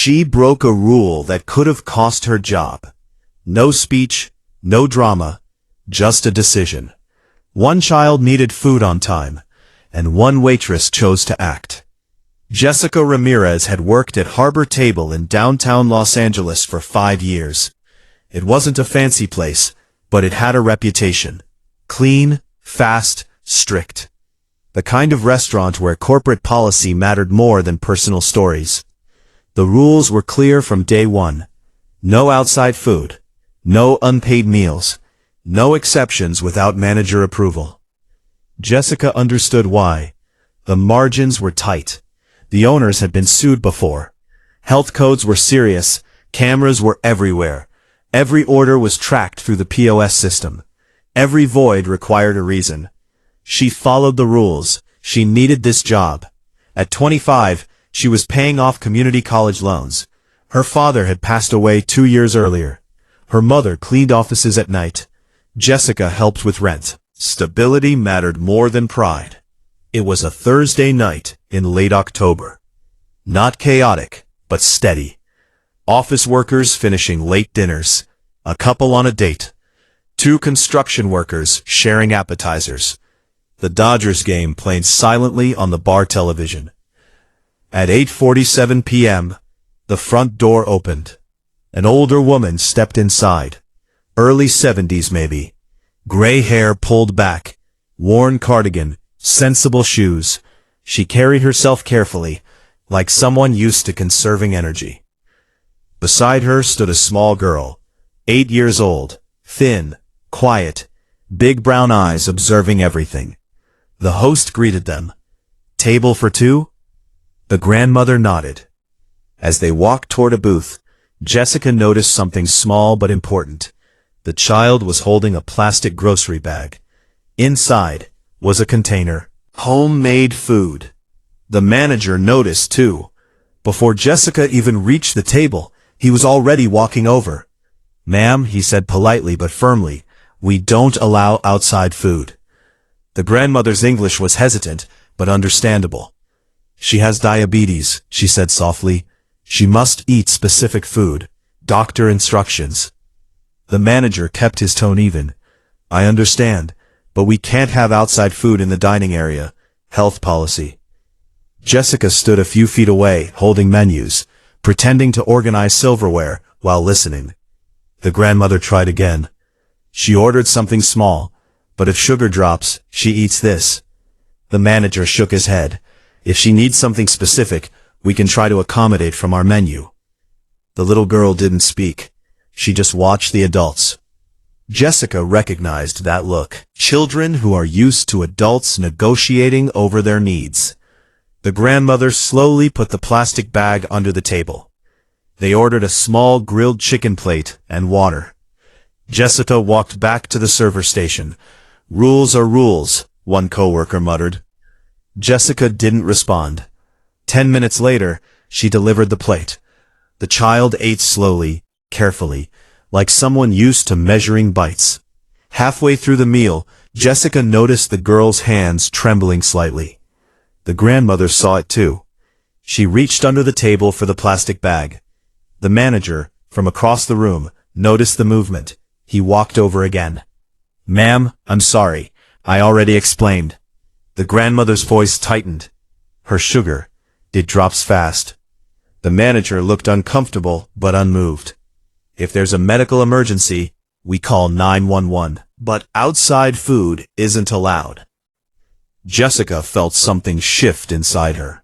She broke a rule that could have cost her job. No speech, no drama, just a decision. One child needed food on time, and one waitress chose to act. Jessica Ramirez had worked at Harbor Table in downtown Los Angeles for 5 years. It wasn't a fancy place, but it had a reputation. Clean, fast, strict. The kind of restaurant where corporate policy mattered more than personal stories. The rules were clear from day one. No outside food. No unpaid meals. No exceptions without manager approval. Jessica understood why. The margins were tight. The owners had been sued before. Health codes were serious. Cameras were everywhere. Every order was tracked through the POS system. Every void required a reason. She followed the rules. She needed this job. At 25, she was paying off community college loans. Her father had passed away 2 years earlier. Her mother cleaned offices at night. Jessica helped with rent. Stability mattered more than pride. It was a Thursday night in late October. Not chaotic, but steady. Office workers finishing late dinners. A couple on a date. 2 construction workers sharing appetizers. The Dodgers game played silently on the bar television. At 8:47 p.m., the front door opened. An older woman stepped inside. Early 70s maybe. Gray hair pulled back. Worn cardigan. Sensible shoes. She carried herself carefully, like someone used to conserving energy. Beside her stood a small girl, 8 years old, thin, quiet, big brown eyes observing everything. The host greeted them. "Table for 2?" The grandmother nodded. As they walked toward a booth, Jessica noticed something small but important. The child was holding a plastic grocery bag. Inside was a container. Homemade food. The manager noticed too. Before Jessica even reached the table, he was already walking over. "Ma'am," he said politely but firmly, "we don't allow outside food." The grandmother's English was hesitant, but understandable. "She has diabetes," she said softly. "She must eat specific food. Doctor instructions." The manager kept his tone even. "I understand, but we can't have outside food in the dining area. Health policy." Jessica stood a few feet away, holding menus, pretending to organize silverware while listening. The grandmother tried again. She ordered something small, but if sugar drops, she eats this. The manager shook his head. "If she needs something specific, we can try to accommodate from our menu." The little girl didn't speak. She just watched the adults. Jessica recognized that look. Children who are used to adults negotiating over their needs. The grandmother slowly put the plastic bag under the table. They ordered a small grilled chicken plate and water. Jessica walked back to the server station. "Rules are rules," one coworker muttered. Jessica didn't respond. 10 minutes later, she delivered the plate. The child ate slowly, carefully, like someone used to measuring bites. Halfway through the meal, Jessica noticed the girl's hands trembling slightly. The grandmother saw it too. She reached under the table for the plastic bag. The manager, from across the room, noticed the movement. He walked over again. "Ma'am, I'm sorry. I already explained." The grandmother's voice tightened. "Her sugar. It drops fast." The manager looked uncomfortable but unmoved. "If there's a medical emergency, we call 911. But outside food isn't allowed." Jessica felt something shift inside her.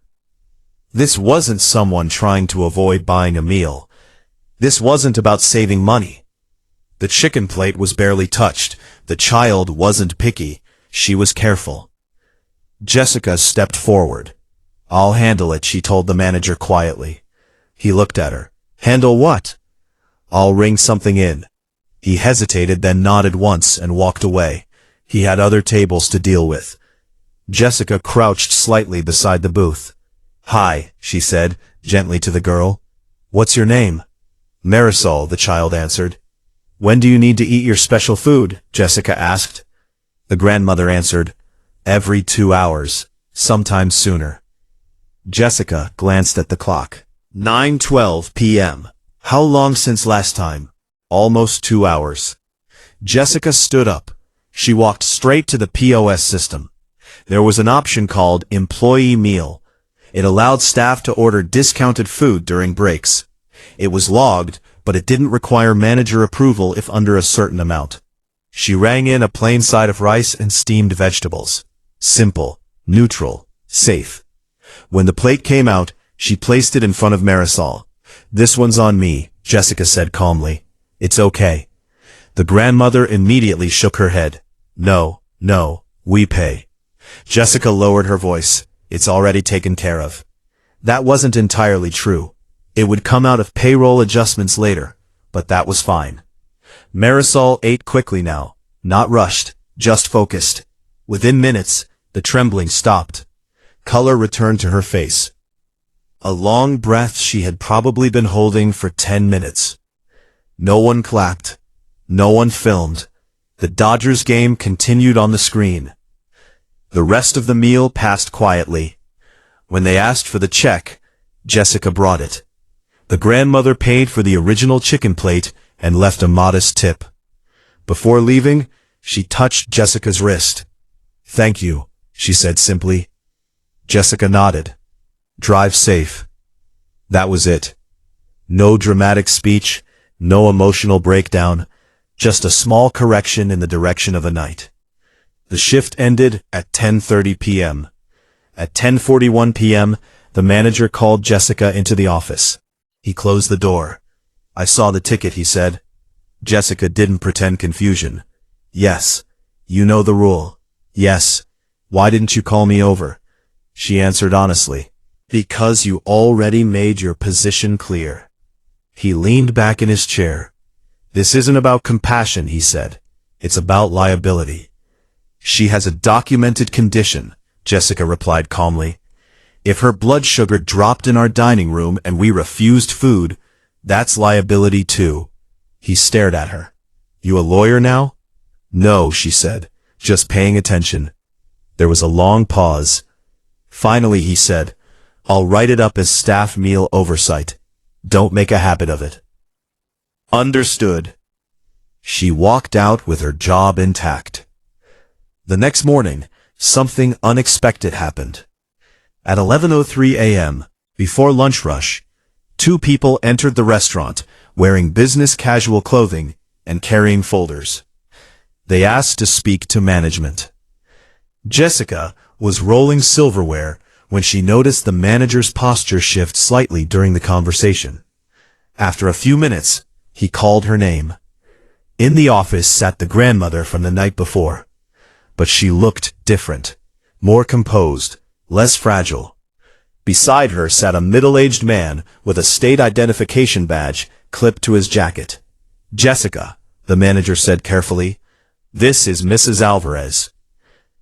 This wasn't someone trying to avoid buying a meal. This wasn't about saving money. The chicken plate was barely touched. The child wasn't picky. She was careful. Jessica stepped forward. "I'll handle it," she told the manager quietly. He looked at her. "Handle what?" "I'll ring something in." He hesitated, then nodded once and walked away. He had other tables to deal with. Jessica crouched slightly beside the booth. "Hi," she said, gently to the girl. "What's your name?" "Marisol," the child answered. "When do you need to eat your special food?" Jessica asked. The grandmother answered, "Every 2 hours, sometimes sooner." Jessica glanced at the clock. 9:12 p.m. How long since last time? Almost 2 hours. Jessica stood up. She walked straight to the POS system. There was an option called Employee Meal. It allowed staff to order discounted food during breaks. It was logged, but it didn't require manager approval if under a certain amount. She rang in a plain side of rice and steamed vegetables. Simple, neutral, safe. When the plate came out, she placed it in front of Marisol. "This one's on me," Jessica said calmly. "It's okay." The grandmother immediately shook her head. No, we pay." Jessica lowered her voice. "It's already taken care of." That wasn't entirely true. It would come out of payroll adjustments later, but that was fine. Marisol ate quickly now, not rushed, just focused. Within minutes, the trembling stopped. Color returned to her face. A long breath she had probably been holding for 10 minutes. No one clapped. No one filmed. The Dodgers game continued on the screen. The rest of the meal passed quietly. When they asked for the check, Jessica brought it. The grandmother paid for the original chicken plate and left a modest tip. Before leaving, she touched Jessica's wrist. "Thank you," she said simply. Jessica nodded. "Drive safe." That was it. No dramatic speech, no emotional breakdown, just a small correction in the direction of a night. The shift ended at 10:30 p.m. At 10:41 p.m., the manager called Jessica into the office. He closed the door. "I saw the ticket," he said. Jessica didn't pretend confusion. "Yes. You know the rule." "Yes. Why didn't you call me over?" She answered honestly. "Because you already made your position clear." He leaned back in his chair. "This isn't about compassion," he said. "It's about liability." "She has a documented condition," Jessica replied calmly. "If her blood sugar dropped in our dining room and we refused food, that's liability too." He stared at her. "You a lawyer now?" "No," she said, "just paying attention." There was a long pause. Finally, he said, "I'll write it up as staff meal oversight. Don't make a habit of it." Understood. She walked out with her job intact. The next morning, something unexpected happened. At 11:03 a.m., before lunch rush, two people entered the restaurant wearing business casual clothing and carrying folders. They asked to speak to management. Jessica was rolling silverware when she noticed the manager's posture shift slightly during the conversation. After a few minutes, he called her name. In the office sat the grandmother from the night before. But she looked different, more composed, less fragile. Beside her sat a middle-aged man with a state identification badge clipped to his jacket. "Jessica," the manager said carefully, "this is Mrs. Alvarez."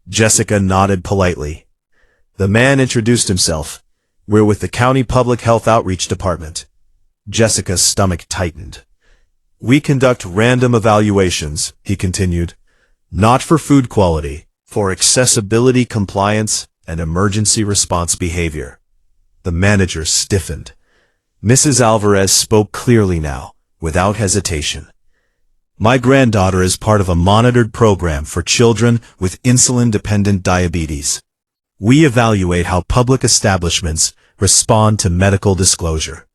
Jessica nodded politely. The man introduced himself. "We're with the County Public Health Outreach Department." Jessica's stomach tightened. "We conduct random evaluations," he continued. "Not for food quality, for accessibility compliance and emergency response behavior." The manager stiffened. Mrs. Alvarez spoke clearly now, without hesitation. "My granddaughter is part of a monitored program for children with insulin-dependent diabetes. We evaluate how public establishments respond to medical disclosure."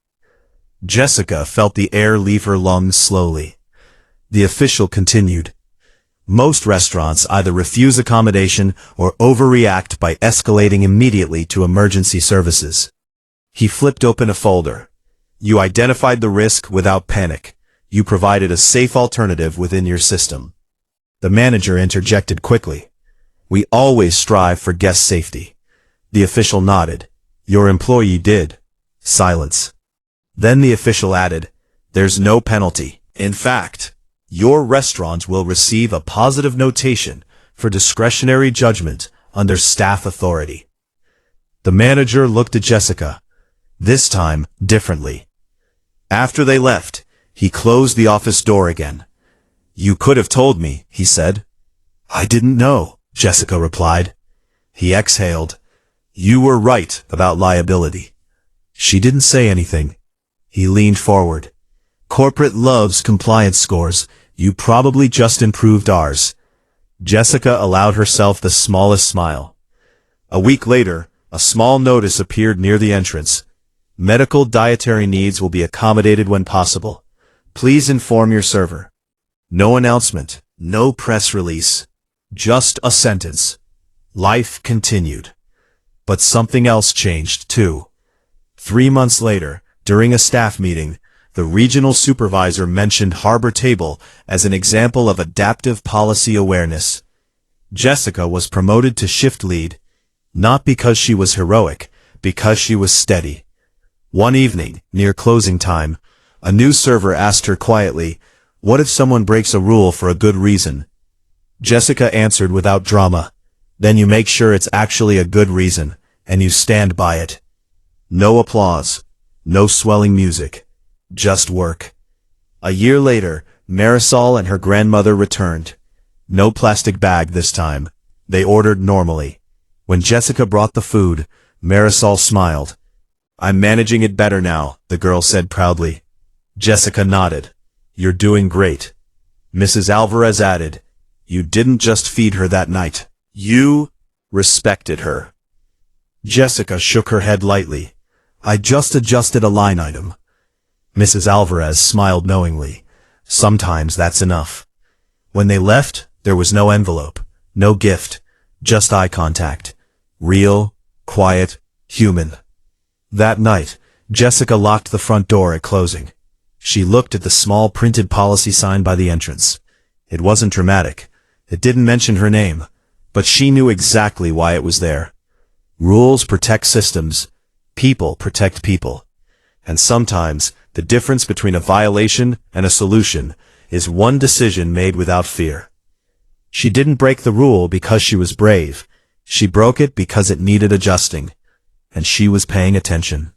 Jessica felt the air leave her lungs slowly. The official continued. "Most restaurants either refuse accommodation or overreact by escalating immediately to emergency services." He flipped open a folder. "You identified the risk without panic. You provided a safe alternative within your system." The manager interjected quickly. "We always strive for guest safety." The official nodded. "Your employee did." Silence. Then the official added, "There's no penalty. In fact, your restaurant will receive a positive notation for discretionary judgment under staff authority." The manager looked at Jessica, this time differently. After they left, he closed the office door again. "You could have told me," he said. "I didn't know," Jessica replied. He exhaled. "You were right about liability." She didn't say anything. He leaned forward. Corporate loves compliance scores. You probably just improved ours. Jessica allowed herself the smallest smile. A week later, a small notice appeared near the entrance. Medical dietary needs will be accommodated when possible. Please inform your server. No announcement, no press release. Just a sentence. Life continued. But something else changed, too. 3 months later, during a staff meeting, the regional supervisor mentioned Harbor Table as an example of adaptive policy awareness. Jessica was promoted to shift lead, not because she was heroic, because she was steady. One evening, near closing time, a new server asked her quietly, "What if someone breaks a rule for a good reason?" Jessica answered without drama, "Then you make sure it's actually a good reason, and you stand by it." No applause, no swelling music, just work. A year later, Marisol and her grandmother returned. No plastic bag this time. They ordered normally. When Jessica brought the food, Marisol smiled. "I'm managing it better now," the girl said proudly. Jessica nodded. "You're doing great." Mrs. Alvarez added, "You didn't just feed her that night. You respected her." Jessica shook her head lightly. "I just adjusted a line item." Mrs. Alvarez smiled knowingly. Sometimes that's enough. When they left, there was no envelope, no gift, just eye contact. Real, quiet, human. That night, Jessica locked the front door at closing. She looked at the small printed policy sign by the entrance. It wasn't dramatic. It didn't mention her name, but she knew exactly why it was there. Rules protect systems. People protect people. And sometimes, the difference between a violation and a solution is one decision made without fear. She didn't break the rule because she was brave. She broke it because it needed adjusting. And she was paying attention.